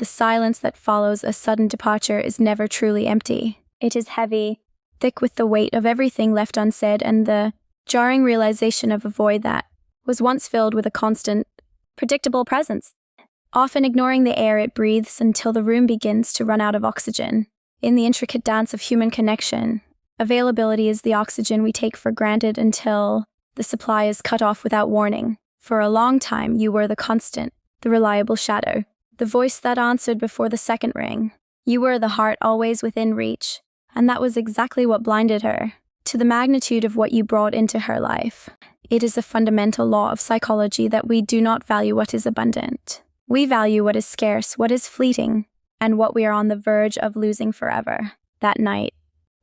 The silence that follows a sudden departure is never truly empty. It is heavy, thick with the weight of everything left unsaid and the jarring realization of a void that was once filled with a constant, predictable presence, often ignoring the air it breathes until the room begins to run out of oxygen. In the intricate dance of human connection, availability is the oxygen we take for granted until the supply is cut off without warning. For a long time, you were the constant, the reliable shadow, the voice that answered before the second ring. You were the heart always within reach, and that was exactly what blinded her to the magnitude of what you brought into her life. It is a fundamental law of psychology that we do not value what is abundant. We value what is scarce, what is fleeting, and what we are on the verge of losing forever. That night,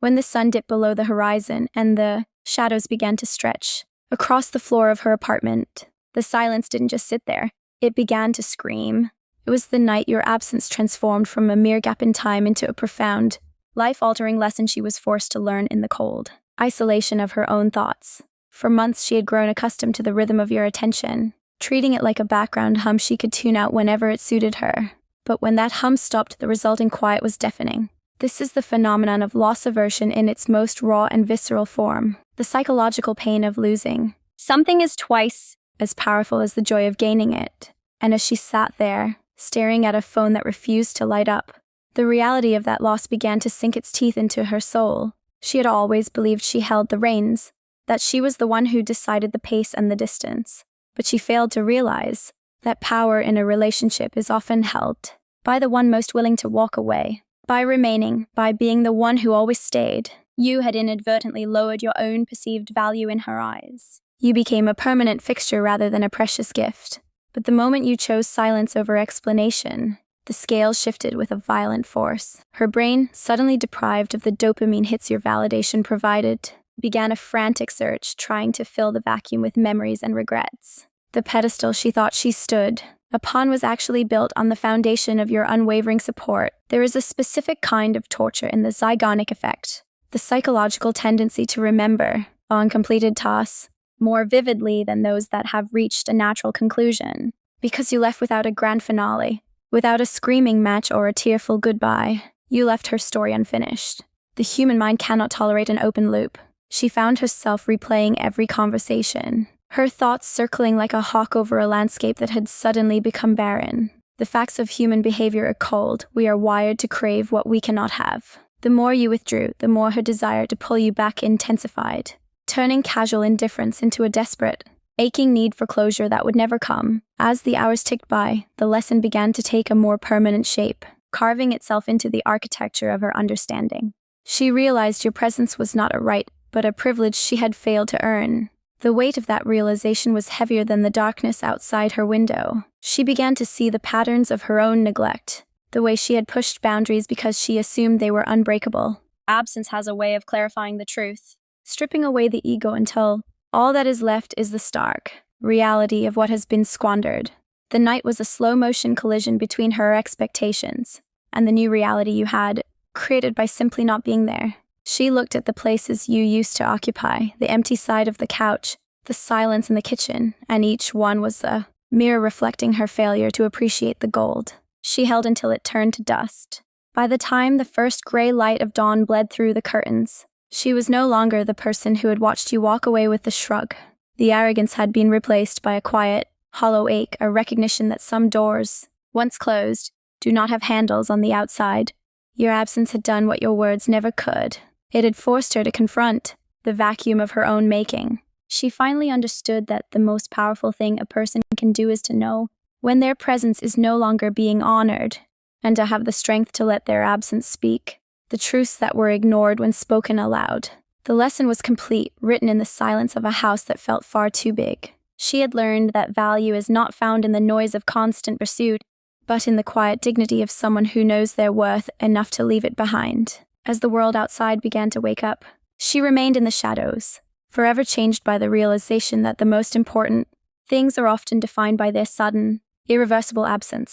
when the sun dipped below the horizon and the shadows began to stretch across the floor of her apartment, the silence didn't just sit there. It began to scream. It was the night your absence transformed from a mere gap in time into a profound, life-altering lesson she was forced to learn in the cold isolation of her own thoughts. For months she had grown accustomed to the rhythm of your attention, treating it like a background hum she could tune out whenever it suited her. But when that hum stopped, the resulting quiet was deafening. This is the phenomenon of loss aversion in its most raw and visceral form, the psychological pain of losing. Something is twice as powerful as the joy of gaining it. And as she sat there, staring at a phone that refused to light up, the reality of that loss began to sink its teeth into her soul. She had always believed she held the reins, that she was the one who decided the pace and the distance. But she failed to realize that power in a relationship is often held by the one most willing to walk away. By remaining, by being the one who always stayed, you had inadvertently lowered your own perceived value in her eyes. You became a permanent fixture rather than a precious gift. But the moment you chose silence over explanation, the scale shifted with a violent force. Her brain, suddenly deprived of the dopamine hits your validation provided, began a frantic search, trying to fill the vacuum with memories and regrets. The pedestal she thought she stood upon was actually built on the foundation of your unwavering support. There is a specific kind of torture in the zygonic effect, the psychological tendency to remember uncompleted tasks more vividly than those that have reached a natural conclusion. Because you left without a grand finale, without a screaming match or a tearful goodbye, you left her story unfinished. The human mind cannot tolerate an open loop. She found herself replaying every conversation, her thoughts circling like a hawk over a landscape that had suddenly become barren. The facts of human behavior are cold. We are wired to crave what we cannot have. The more you withdrew, the more her desire to pull you back intensified, turning casual indifference into a desperate, aching need for closure that would never come. As the hours ticked by, the lesson began to take a more permanent shape, carving itself into the architecture of her understanding. She realized your presence was not a right, but a privilege she had failed to earn. The weight of that realization was heavier than the darkness outside her window. She began to see the patterns of her own neglect, the way she had pushed boundaries because she assumed they were unbreakable. Absence has a way of clarifying the truth, stripping away the ego until all that is left is the stark reality of what has been squandered. The night was a slow-motion collision between her expectations and the new reality you had created by simply not being there. She looked at the places you used to occupy, the empty side of the couch, the silence in the kitchen, and each one was a mirror reflecting her failure to appreciate the gold she held until it turned to dust. By the time the first gray light of dawn bled through the curtains, she was no longer the person who had watched you walk away with a shrug. The arrogance had been replaced by a quiet, hollow ache, a recognition that some doors, once closed, do not have handles on the outside. Your absence had done what your words never could. It had forced her to confront the vacuum of her own making. She finally understood that the most powerful thing a person can do is to know when their presence is no longer being honored, and to have the strength to let their absence speak the truths that were ignored when spoken aloud. The lesson was complete, written in the silence of a house that felt far too big. She had learned that value is not found in the noise of constant pursuit, but in the quiet dignity of someone who knows their worth enough to leave it behind. As the world outside began to wake up, she remained in the shadows, forever changed by the realization that the most important things are often defined by their sudden, irreversible absence.